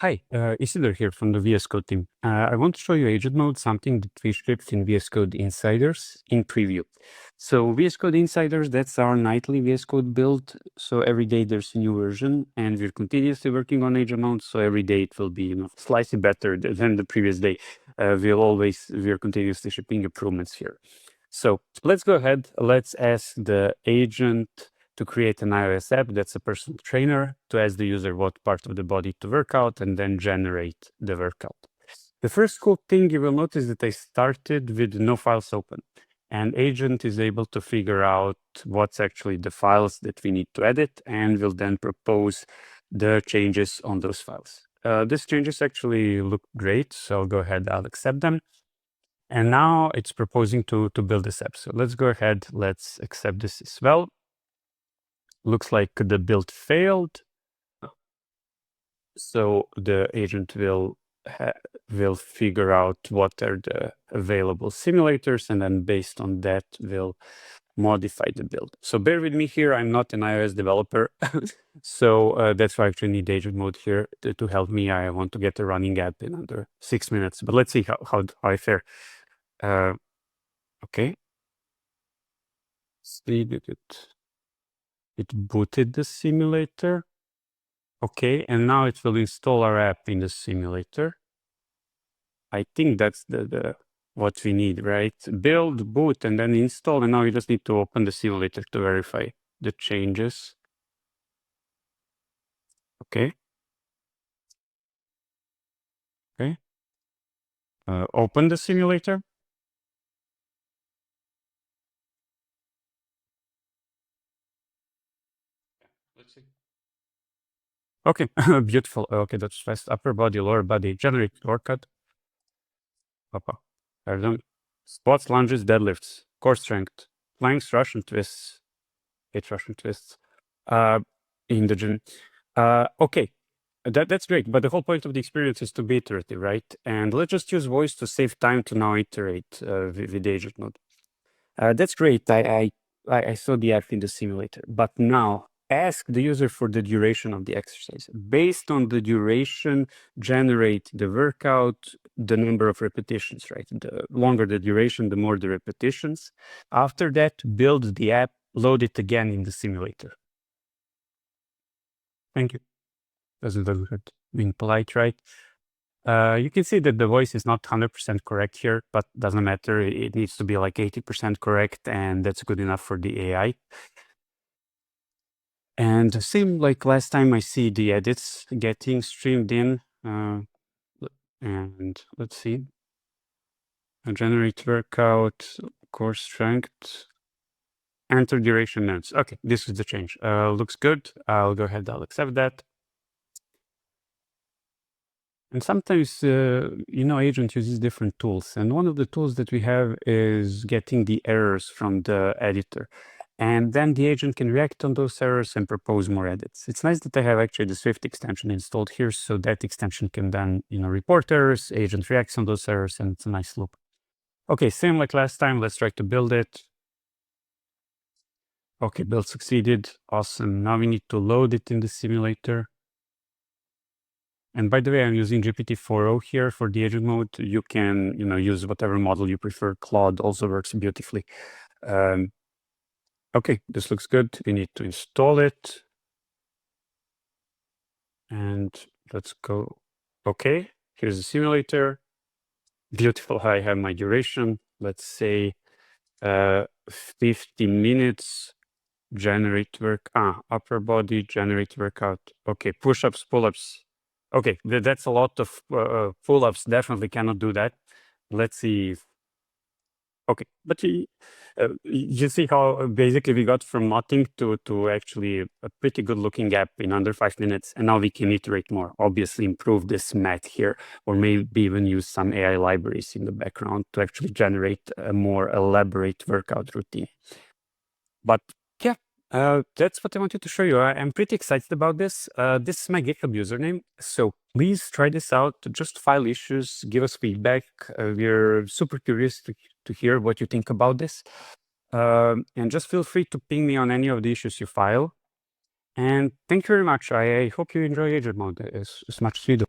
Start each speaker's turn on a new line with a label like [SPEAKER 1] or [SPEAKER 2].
[SPEAKER 1] Hi, Isidore here from the VS Code team. I want to show you agent mode, something that we shipped in VS Code Insiders in preview. So VS Code Insiders, that's our nightly VS Code build. So every day there's a new version, and we're continuously working on agent mode. So every day it will be, slightly better than the previous day. We're continuously shipping improvements here. So let's go ahead. Let's ask the agent to create an iOS app that's a personal trainer, to ask the user what part of the body to work out, and then generate the workout. The first cool thing you will notice that I started with no files open, and agent is able to figure out what's actually the files that we need to edit, and will then propose the changes on those files. These changes actually look great, so I'll go ahead, I'll accept them. And now it's proposing to build this app. So let's go ahead, let's accept this as well. Looks like the build failed. So the agent will figure out what are the available simulators, and then based on that will modify the build. So bear with me here, I'm not an iOS developer. So that's why I actually need agent mode here to help me. I want to get a running app in under 6 minutes, but let's see how I fare. Okay. See that it booted the simulator. Okay, and now it will install our app in the simulator. I think that's the what we need, right? Build, boot, and then install, and now you just need to open the simulator to verify the changes. Okay. Okay. Open the simulator. Let's see. Okay, beautiful. Okay, that's fast. Upper body, lower body, generate workout. Papa. Squats, lunges, deadlifts, core strength, planks, Russian twists. 8 Russian twists. In the gym. Okay, that's great. But the whole point of the experience is to be iterative, right? And let's just use voice to save time to now iterate with the agent mode. That's great. I saw the app in the simulator, but now ask the user for the duration of the exercise. Based on the duration, generate the workout, the number of repetitions, right? The longer the duration, the more the repetitions. After that, build the app, load it again in the simulator. Thank you. Doesn't look good. Being polite, right? You can see that the voice is not 100% correct here, but doesn't matter. It needs to be like 80% correct, and that's good enough for the AI. And same like last time, I see the edits getting streamed in. And let's see. Generate workout, core strength, enter duration notes. Okay, this is the change. Looks good. I'll go ahead, I'll accept that. And sometimes, agent uses different tools. And one of the tools that we have is getting the errors from the editor. And then the agent can react on those errors and propose more edits. It's nice that I have actually the Swift extension installed here, so that extension can then, report errors, agent reacts on those errors, and it's a nice loop. Okay, same like last time, let's try to build it. Okay, build succeeded. Awesome. Now we need to load it in the simulator. And by the way, I'm using GPT-4o here for the agent mode. You can, use whatever model you prefer. Claude also works beautifully. Okay, this looks good. We need to install it. And let's go. Okay, here's the simulator. Beautiful. I have my duration. Let's say 50 minutes. Generate work. Upper body, generate workout. Okay, push-ups, pull-ups. Okay, that's a lot of pull-ups. Definitely cannot do that. Let's see. Okay, but you see how basically we got from nothing to actually a pretty good looking app in under 5 minutes, and now we can iterate more. Obviously, improve this math here, or maybe even use some AI libraries in the background to actually generate a more elaborate workout routine. But yeah, that's what I wanted to show you. I'm pretty excited about this. This is my GitHub username, so please try this out. Just file issues, give us feedback. We're super curious to hear what you think about this. And just feel free to ping me on any of the issues you file. And thank you very much. I hope you enjoy agent mode as much as we do.